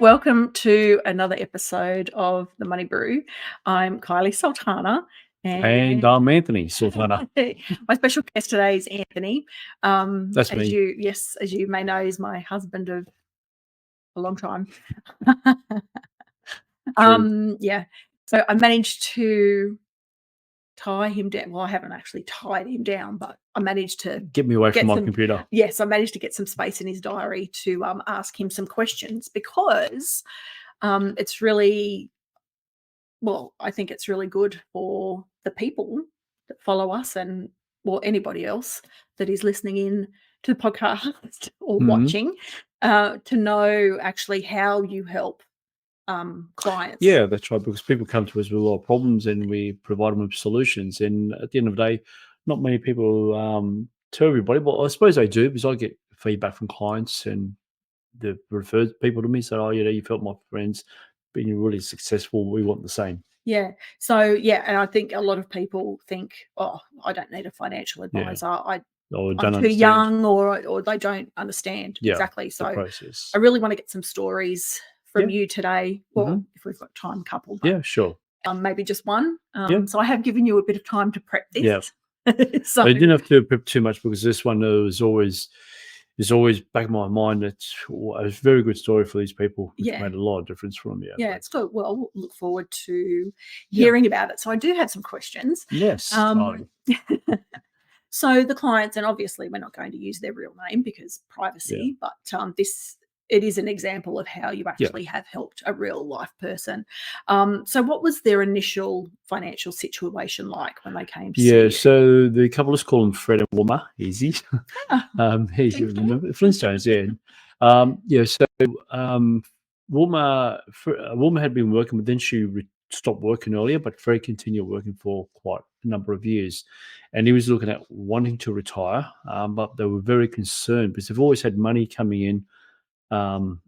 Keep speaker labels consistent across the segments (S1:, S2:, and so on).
S1: Welcome to another episode of the Money Brew. I'm Kylie Sultana,
S2: And I'm Anthony Sultana.
S1: my special guest today is Anthony.
S2: That's me.
S1: As you may know, is my husband of a long time. Yeah. So I managed to tie him down. Well, I haven't actually tied him down, but I managed to
S2: Get me away from my computer.
S1: Yes, I managed to get some space in his diary to ask him some questions because it's really, well, I think it's really good for the people that follow us and anybody else that is listening in to the podcast or watching to know actually how you help clients.
S2: Yeah, that's right, because people come to us with a lot of problems and we provide them with solutions. And at the end of the day, not many people tell everybody. Well, I suppose they do, because I get feedback from clients and they've referred people to me, say, oh, you've helped my friends, being really successful. We want the same.
S1: Yeah. So, yeah, and I think a lot of people think, oh, I don't need a financial advisor. I'm too young, or they don't understand. Exactly. So
S2: process.
S1: I really want to get some stories from you today. Well, if we've got time, couple. But,
S2: yeah, sure.
S1: Maybe just one. So I have given you a bit of time to prep this.
S2: Yeah.
S1: So
S2: I didn't have to prep too much, because this one is always back in my mind. It's a very good story for these people. It's made a lot of difference for them.
S1: Yeah, it's good. Well, we'll look forward to hearing about it. So I do have some questions.
S2: Yes.
S1: So the clients, and obviously we're not going to use their real name because privacy, but it is an example of how you actually have helped a real life person. So what was their initial financial situation like when they came to see you?
S2: So the couple, let's call them Fred and Wilma. Easy. You remember Flintstones, Wilma had been working, but then she stopped working earlier, but Fred continued working for quite a number of years. And he was looking at wanting to retire, but they were very concerned because they've always had money coming in to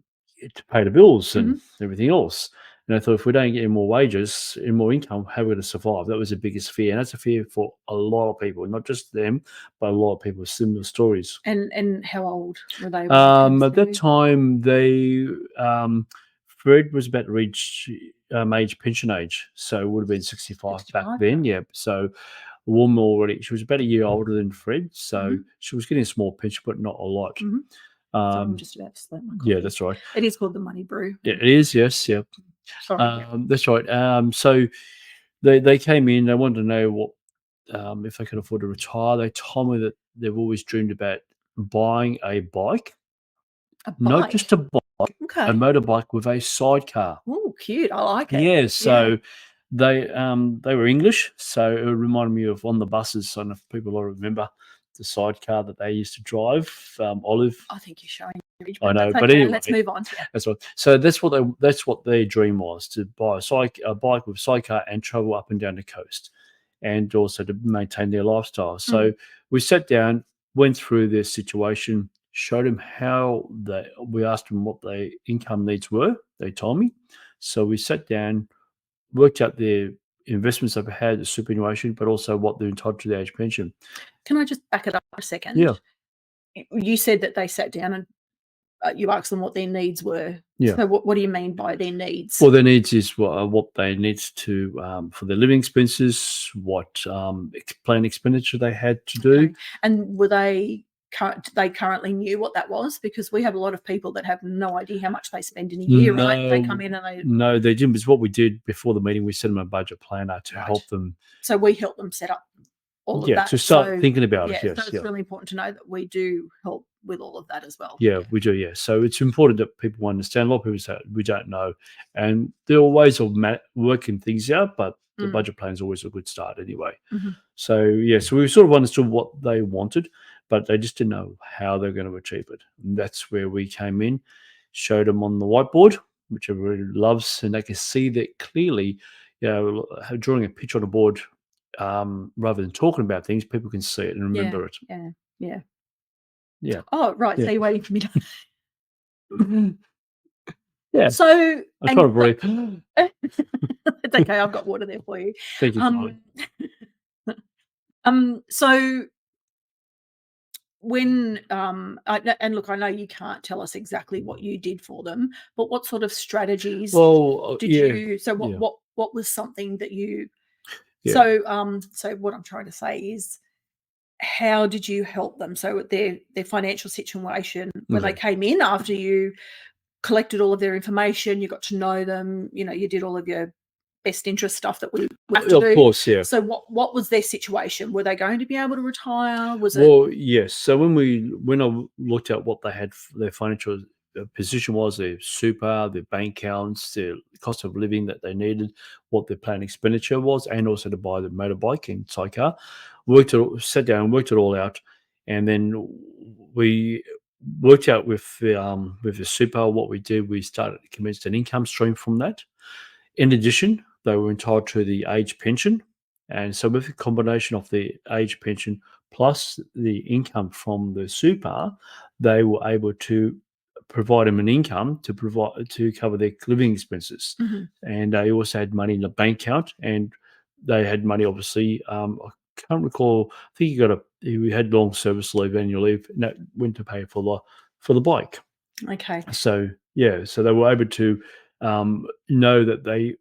S2: pay the bills and everything else. And I thought, if we don't get any more wages, any more income, how are we going to survive? That was the biggest fear. And that's a fear for a lot of people, not just them, but a lot of people with similar stories.
S1: And how old were they?
S2: At that time, Fred was about to reach pension age. So it would have been 65 back then. Yeah. So Wilma she was about a year older than Fred. So she was getting a small pension, but not a lot.
S1: So I'm just about to slap my coffee.
S2: Yeah, that's right.
S1: It is called the Money Brew.
S2: Yeah, it is. Yes, yeah.
S1: Sorry.
S2: That's right. So they came in. They wanted to know what if they could afford to retire. They told me that they've always dreamed about buying a bike. Not just a bike, a motorbike with a sidecar.
S1: Oh, cute! I like it.
S2: Yeah. So they were English, so it reminded me of on the buses. I don't know if people all remember the sidecar that they used to drive, Olive.
S1: I think you're showing your age.
S2: I know, but anyway,
S1: let's move on. Yeah.
S2: That's right. So that's what their dream was, to buy a bike with sidecar and travel up and down the coast, and also to maintain their lifestyle. So we sat down, went through their situation, showed them we asked them what their income needs were. They told me. So we sat down, worked out their investments they've had, the superannuation, but also what they're entitled to their age pension.
S1: Can I just back it up a second?
S2: Yeah.
S1: You said that they sat down and you asked them what their needs were.
S2: Yeah.
S1: So what do you mean by their needs?
S2: Well, their needs is what they need to for their living expenses, what planned expenditure they had to do.
S1: Okay. And were they currently knew what that was? Because we have a lot of people that have no idea how much they spend in a year, right? They come in and they...
S2: No, they didn't. Because what we did before the meeting, we sent them a budget planner to help them.
S1: So we help them set up all of that.
S2: To start thinking about it, yes.
S1: So it's really important to know that we do help with all of that as well.
S2: Yeah, we do, yeah. So it's important that people understand. A lot of people say we don't know. And there are ways of working things out, but the budget plan is always a good start anyway. So, so we sort of understood what they wanted, but they just didn't know how they're going to achieve it. And that's where we came in, showed them on the whiteboard, which everybody loves, and they can see that clearly, drawing a picture on a board rather than talking about things, people can see it and remember it.
S1: Yeah. Oh, right. So you're waiting for me to...
S2: Yeah.
S1: So
S2: I try to breathe.
S1: It's okay. I've got water there for you.
S2: Thank you.
S1: So when and look, I know you can't tell us exactly what you did for them, but what sort of strategies
S2: Well,
S1: did
S2: yeah,
S1: you? So
S2: yeah,
S1: what was something that you?
S2: yeah.
S1: So what I'm trying to say is, how did you help them? So their financial situation when they
S2: Okay.
S1: came in after you collected all of their information, you got to know them, you did all of your best interest stuff that we have to
S2: Of
S1: do.
S2: course, yeah.
S1: So what was their situation? Were they going to be able to retire? Was it?
S2: Well, yes. So when I looked at what they had, their financial position was, their super, their bank accounts, their cost of living that they needed, what their planned expenditure was, and also to buy the motorbike and sidecar, sat down, worked it all out, and then we worked out with the super. What we did, we commenced an income stream from that. In addition, they were entitled to the age pension. And so, with the combination of the age pension plus the income from the super, they were able to provide them an income to cover their living expenses.
S1: Mhm.
S2: And they also had money in the bank account, and they had money. Obviously, I can't recall. I think we had long service leave, annual leave, and that went to pay for the bike.
S1: Okay.
S2: So yeah, so they were able to know that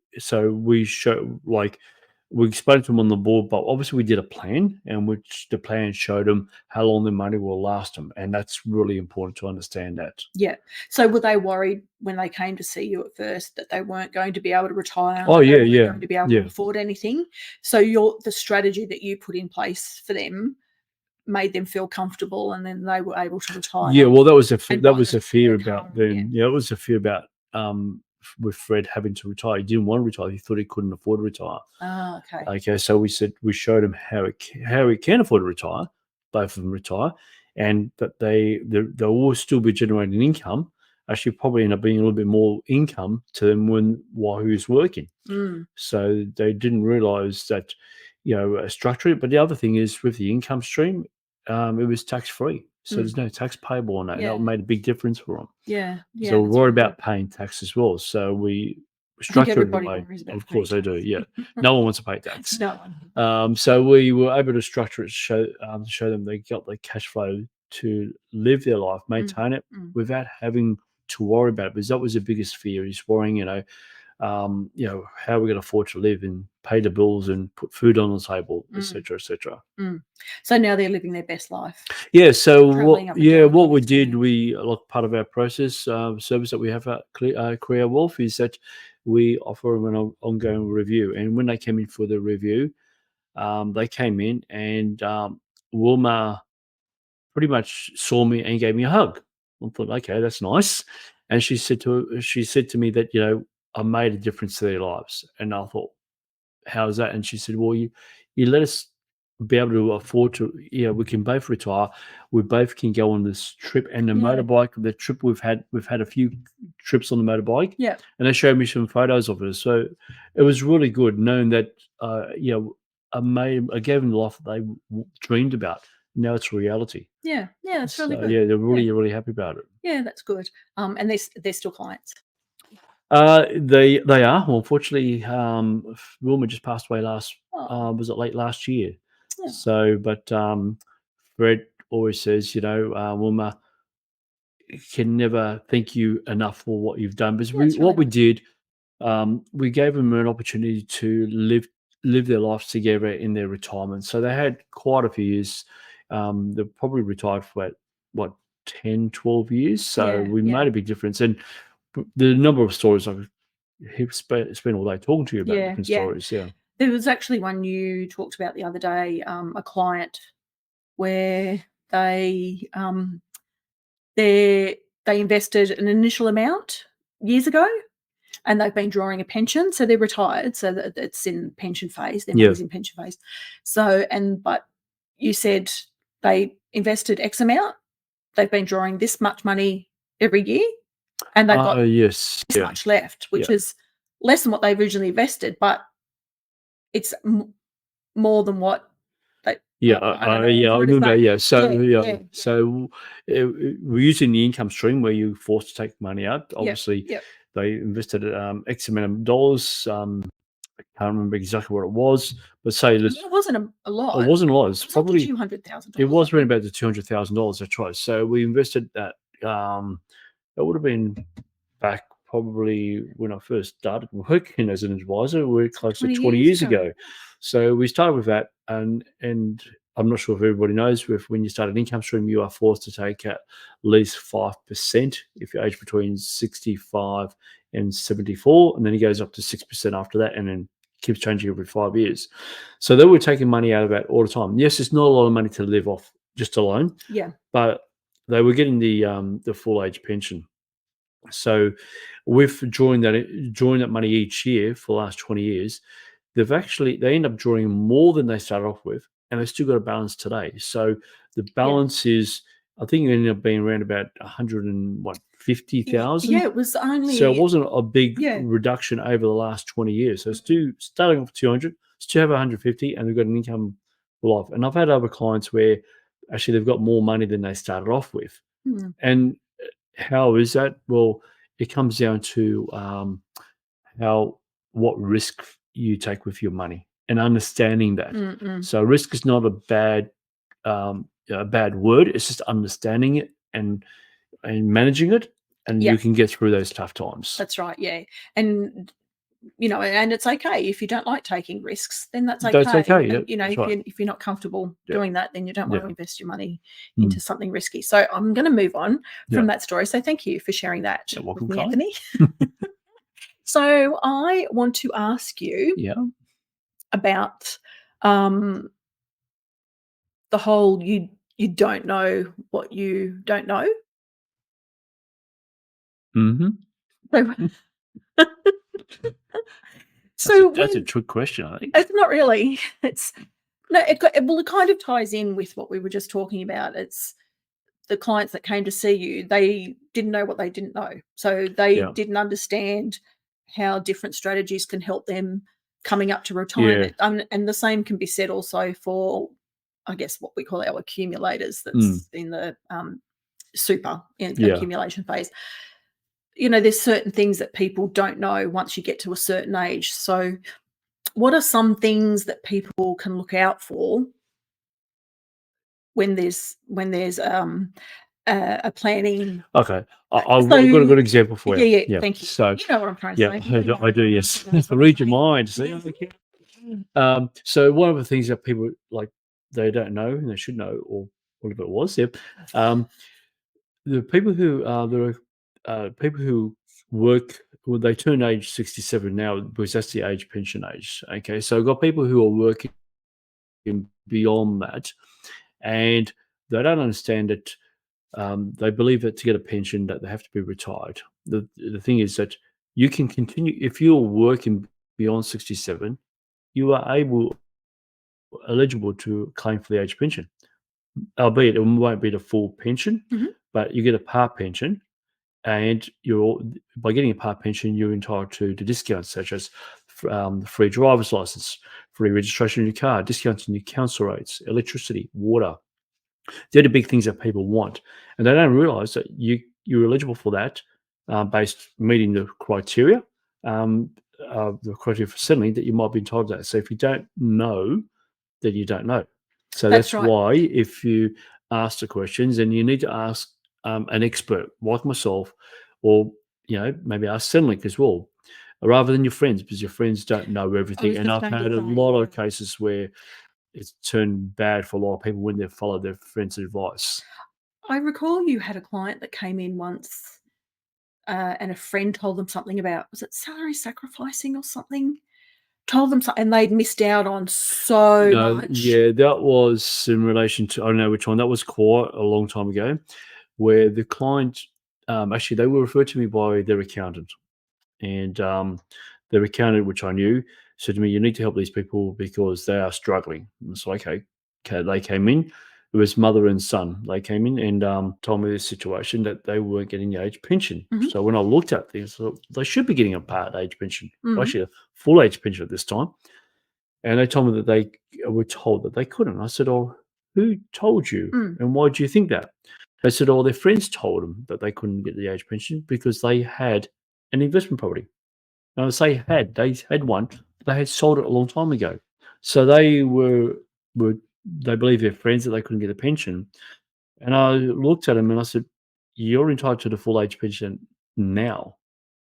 S2: we explained to them on the board, but obviously we did a plan, and which the plan showed them how long the money will last them, and that's really important to understand that.
S1: Yeah. So were they worried when they came to see you at first that they weren't going to be able to retire,
S2: Oh
S1: that they
S2: yeah,
S1: weren't
S2: yeah,
S1: going to be able to
S2: yeah.
S1: afford anything? So the strategy that you put in place for them made them feel comfortable, and then they were able to retire.
S2: Yeah, well, that was
S1: And
S2: that
S1: buy
S2: was
S1: the
S2: a fear
S1: income,
S2: about then. Yeah, it was a fear about with Fred having to retire. He didn't want to retire. He thought he couldn't afford to retire.
S1: Okay.
S2: Okay, so we showed him how he can afford to retire. Both of them retire, and that they'll always still be generating income. Actually, probably end up being a little bit more income to them while he was working.
S1: Mm.
S2: So they didn't realise that, structure it. But the other thing is with the income stream, it was tax free, so
S1: Mm.
S2: there's no tax payable on that. And
S1: Yeah.
S2: that made a big difference for them.
S1: Yeah.
S2: So we're
S1: That's
S2: worried
S1: really
S2: about
S1: good.
S2: paying tax as well. So we
S1: I think
S2: structured it
S1: everybody
S2: away.
S1: worries about
S2: Of
S1: paying
S2: course they do.
S1: tax.
S2: Yeah, no one wants to pay tax.
S1: No one.
S2: So we were able to structure it to show them they got the cash flow to live their life, maintain it
S1: Mm.
S2: without having to worry about it. Because that was the biggest fear, is worrying, how are we going to afford to live and pay the bills and put food on the table, etc., etc.
S1: So now they're living their best life.
S2: Yeah. So
S1: Travelling up and down
S2: what
S1: the
S2: we did,
S1: experience.
S2: like part of our process service that we have at Career Wolf is that we offer them an ongoing review. And when they came in for the review, they came in and Wilma pretty much saw me and gave me a hug. I thought, okay, that's nice. And she said to me that, I made a difference to their lives. And I thought, how's that? And she said, well, you let us be able to afford to, we can both retire. We both can go on this trip. And the
S1: Yeah.
S2: motorbike, the trip we've had a few trips on the motorbike.
S1: Yeah.
S2: And they showed me some photos of it. So it was really good knowing that, I gave them the life that they dreamed about. Now it's reality.
S1: Yeah. That's really
S2: So
S1: good.
S2: yeah, they're really, really happy about it.
S1: Yeah, that's good. And they're still clients.
S2: They are. Well, unfortunately, Wilma just passed away
S1: Oh.
S2: was it late last year?
S1: Yeah.
S2: So, but Fred always says, Wilma can never thank you enough for what you've done. Because
S1: Yeah, it's really
S2: what we
S1: nice.
S2: did, we gave them an opportunity to live their lives together in their retirement. So they had quite a few years. They probably retired for what 10, 12 years. So we
S1: Yeah.
S2: made a big difference. And the number of stories he spent all day talking to you about
S1: Yeah.
S2: different
S1: Yeah.
S2: stories. Yeah.
S1: There was actually one you talked about the other day, a client where they invested an initial amount years ago, and they've been drawing a pension, so they're retired, so that it's in pension phase. Their
S2: Yeah.
S1: money's in pension phase. So, but you said they invested X amount. They've been drawing this much money every year, and they've got
S2: Yes.
S1: this
S2: Yeah.
S1: much left, which
S2: Yeah.
S1: is less than what they originally invested, but it's more than what they.
S2: Yeah.
S1: I don't know.
S2: Yeah. I
S1: What is
S2: remember.
S1: that?
S2: Yeah. So
S1: Yeah.
S2: So we're using the income stream where you're forced to take money out.
S1: Yep.
S2: Obviously,
S1: Yep.
S2: they invested X amount of dollars. can't remember exactly what it was, but say
S1: It wasn't a lot.
S2: It wasn't a lot. It's
S1: It was
S2: probably
S1: $200,000.
S2: it was around about the $200,000. That's right. So we invested that. That would have been back probably when I first started working as an advisor. We're close to 20 years ago. So we started with that, and I'm not sure if everybody knows, when you start an income stream, you are forced to take at least 5% if you age between 65 and 74, and then it goes up to 6% after that, and then keeps changing every 5 years. So they were taking money out of that all the time. Yes, it's not a lot of money to live off just alone.
S1: Yeah.
S2: But they were getting the full age pension. So with drawing that money each year for the last 20 years, they end up drawing more than they started off with, and they still got a balance today. So the balance is, I think it ended up being around about 150,000.
S1: Yeah, it was only.
S2: So it wasn't a big reduction over the last 20 years. So still starting off with 200, still have 150, and they've got an income for life. And I've had other clients where actually they've got more money than they started off with. And how is that? Well, it comes down to what risk you take with your money and understanding that. So risk is not a bad word. It's just understanding it and managing it, and you can get through those tough times.
S1: That's right. Yeah. And and it's okay if you don't like taking risks, then that's okay.
S2: That's okay.
S1: And, if you're not comfortable doing that, then you don't want to invest your money into something risky. So I'm going to move on from that story. So thank you for sharing that with me, Anthony. So I want to ask you about the whole you don't know what you don't know. So
S2: that's a trick question, I think.
S1: It's not really. It kind of ties in with what we were just talking about. It's the clients that came to see you, they didn't know what they didn't know. So they didn't understand how different strategies can help them coming up to retirement. And the same can be said also for, I guess, what we call our accumulators, that's in the super accumulation phase. There's certain things that people don't know once you get to a certain age. So what are some things that people can look out for when there's a planning?
S2: Okay. I've got a good example for you.
S1: Yeah. Thank you. So you know what I'm trying to say.
S2: I do, yes. Read your mind. See? So one of the things that people they don't know and they should know, or whatever it was, the people who people who work, well, they turn age 67 now because that's the age pension age. Okay, so I've got people who are working beyond that, and they don't understand that. They believe that to get a pension that they have to be retired. The thing is that you can continue if you're working beyond 67. You are eligible to claim for the age pension, albeit it won't be the full pension, but you get a part pension. And by getting a part pension, you're entitled to discounts such as free driver's license, free registration of your car, discounts on your council rates, electricity, water. They're the big things that people want, and they don't realise that you're eligible for that based meeting the criteria, the criteria for settling, that you might be entitled to that. So if you don't know, then you don't know. So that's right. Why if you ask the questions, and you need to ask an expert like myself, or maybe ask Centrelink as well, rather than your friends, because your friends don't know everything. And I've had a lot of cases where it's turned bad for a lot of people when they've followed their friends' advice.
S1: I recall you had a client that came in once, and a friend told them something about, was it salary sacrificing or something? Told them something, and they'd missed out on so much.
S2: Yeah, that was in relation to, I don't know which one, that was quite a long time ago, where the client, actually they were referred to me by their accountant, and their accountant, which I knew, said to me, you need to help these people because they are struggling. And so, okay, they came in. It was mother and son. They came in and told me this situation, that they weren't getting the age pension. So when I looked at this, they should be getting a part age pension, actually a full age pension at this time. And they told me that they were told that they couldn't. I said, oh, who told you? And why do you think that? They said, oh, their friends told them that they couldn't get the age pension because they had an investment property. Now, they had one they had sold it a long time ago. So they they believe their friends that they couldn't get a pension. And I looked at them and I said, "You're entitled to the full age pension now.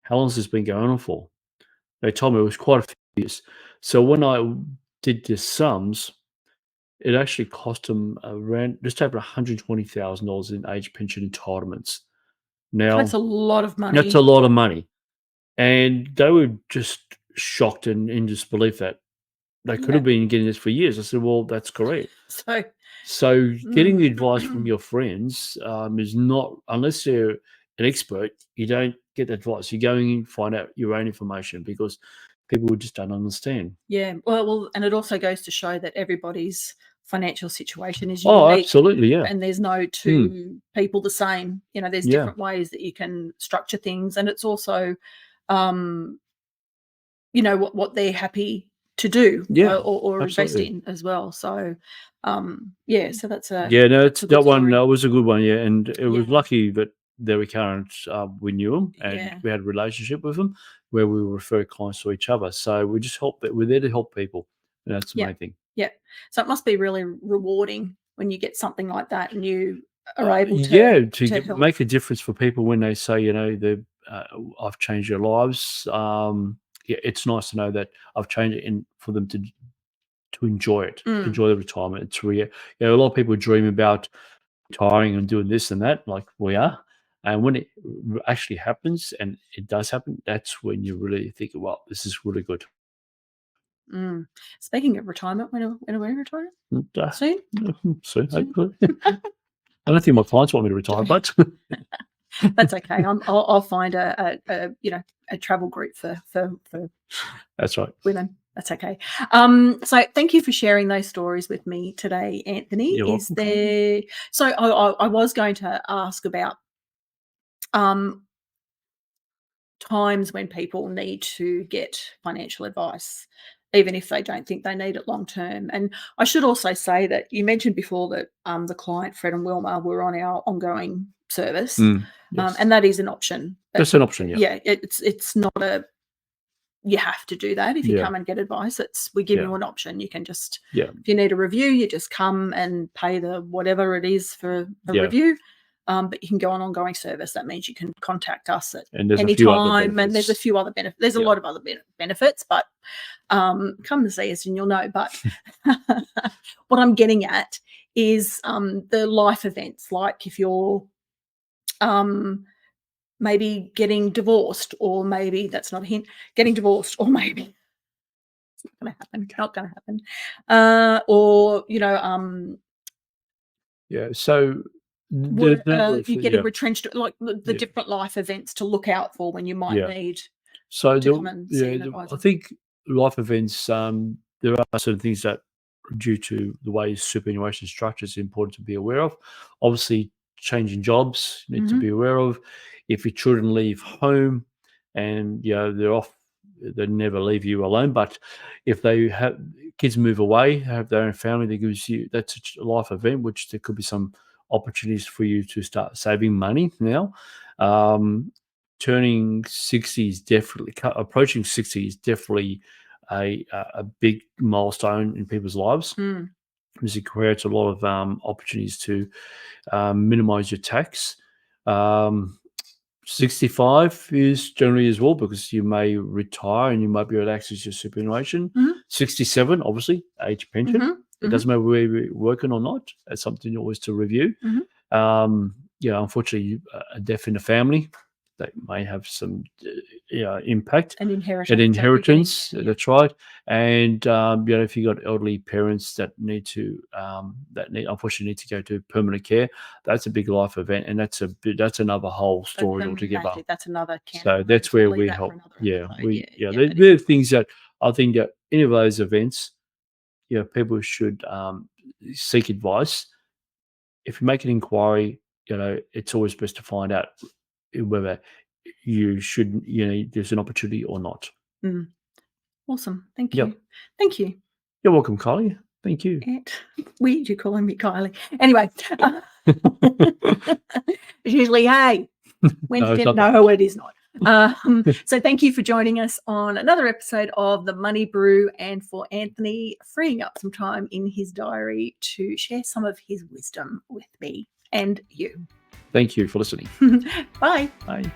S2: How long has this been going on for?" They told me it was quite a few years. So when I did the sums, it actually cost them around just over $120,000 in age pension entitlements.
S1: That's
S2: Now,
S1: a lot of
S2: that's a
S1: money.
S2: lot of money. And they were just shocked and in disbelief that they could have
S1: Yeah.
S2: been getting this for years. I said, "Well, that's correct."
S1: So,
S2: So getting the advice from
S1: mm,
S2: your friends is not, unless they're an expert, you don't get advice. You're going in, find out your own information because people just don't understand.
S1: yeah. Well, and it also goes to show that everybody's financial situation is
S2: Oh,
S1: unique,
S2: absolutely, yeah.
S1: and there's no
S2: Mm,
S1: two people the same. There's
S2: yeah,
S1: different ways that you can structure things, and it's also, um, what they're happy to do,
S2: yeah,
S1: or invest
S2: absolutely.
S1: in as well. So, yeah. So
S2: Yeah, no,
S1: that's
S2: it's
S1: a good
S2: that one
S1: story.
S2: was a good one, yeah, and it was
S1: Yeah.
S2: lucky that they were current. We knew them, and
S1: Yeah.
S2: we had a relationship with them where we would refer clients to each other. So we just help. We're there to help people, and that's the
S1: Yeah.
S2: main thing.
S1: Yeah. So it must be really rewarding when you get something like that and you are able
S2: Yeah,
S1: to help.
S2: make a difference for people when they say, uh, I've changed their lives. Yeah, it's nice to know that I've changed it, and for them to enjoy it,
S1: Mm.
S2: enjoy the retirement. It's real. A lot of people dream about retiring and doing this and that, like we are. And when it actually happens, and it does happen, that's when you really think, "Well, this is really good."
S1: Mm. Speaking of retirement, when are we retiring?
S2: And,
S1: Soon?
S2: soon,
S1: Soon?
S2: hopefully. I don't think my clients want me to retire, but
S1: That's okay. I'll find a travel group for
S2: that's right.
S1: women. That's okay. So thank you for sharing those stories with me today, Anthony.
S2: You're
S1: Is
S2: welcome, Carl.
S1: there? So I was going to ask about um times when people need to get financial advice, even if they don't think they need it long term. And I should also say that you mentioned before that the client Fred and Wilma were on our ongoing service,
S2: Yes,
S1: and that is an option. That
S2: that's an option. Yeah,
S1: yeah, it's not a you have to do that if you
S2: yeah,
S1: come and get advice. We give
S2: yeah,
S1: you an option. You can just,
S2: yeah,
S1: if you need a review, you just come and pay the whatever it is for a
S2: yeah.
S1: review. But you can go on ongoing service. That means you can contact us at
S2: And there's a
S1: any
S2: few other
S1: time. And there's a
S2: benefits.
S1: few other benefits. There's a
S2: Yeah.
S1: lot of other benefits, but come and see us and you'll know. But what I'm getting at is the life events, like if you're um, maybe getting divorced, or maybe that's not a hint, getting divorced, or maybe gonna happen, not gonna happen. Or,
S2: Yeah. So there's a number of
S1: you're getting
S2: yeah,
S1: retrenched, like the
S2: yeah,
S1: different life events to look out for when you might
S2: yeah.
S1: need
S2: So
S1: to come and see an
S2: I
S1: advisor.
S2: think life events, there are certain things that, due to the way superannuation structure, is important to be aware of. Obviously, changing jobs, you need to
S1: Mhm,
S2: be aware of. If your children leave home and they're off, they never leave you alone. But if they have kids move away, have their own family, that gives you, that's a life event, which there could be some opportunities for you to start saving money now. Um, Turning 60 is definitely, approaching 60 is definitely a big milestone in people's lives,
S1: mm,
S2: because it creates a lot of opportunities to minimize your tax. Um, 65 is generally as well, because you may retire and you might be able to access your superannuation.
S1: mhm,
S2: 67, obviously, age pension.
S1: mhm,
S2: It
S1: mhm,
S2: doesn't matter where you're working or not. That's something always to review.
S1: mhm.
S2: Unfortunately, a death in the family, that may have some impact.
S1: An
S2: An
S1: inheritance, so you're getting,
S2: inheritance,
S1: yeah.
S2: that's right. And if you've got elderly parents that need to unfortunately need to go to permanent care, that's a big life event, and that's another whole
S1: That's
S2: story
S1: a
S2: altogether.
S1: massive, that's another can of
S2: So that's
S1: worms. We'll
S2: where
S1: leave
S2: we
S1: that for
S2: help.
S1: another
S2: Yeah,
S1: episode. Yeah, yeah, that is.
S2: they're things that I think that any of those events, people should seek advice. If you make an inquiry, it's always best to find out whether you should, there's an opportunity or not.
S1: Mm, awesome. Thank
S2: Yep.
S1: you. Thank you.
S2: You're welcome, Kylie. Thank you.
S1: Ant. Weird you calling me Kylie. Anyway, it's usually, hey,
S2: No,
S1: Wednesday.
S2: it's not that.
S1: No, it is not. So thank you for joining us on another episode of the Money Brew, and for Anthony freeing up some time in his diary to share some of his wisdom with me and you.
S2: Thank you for listening.
S1: Bye.
S2: Bye.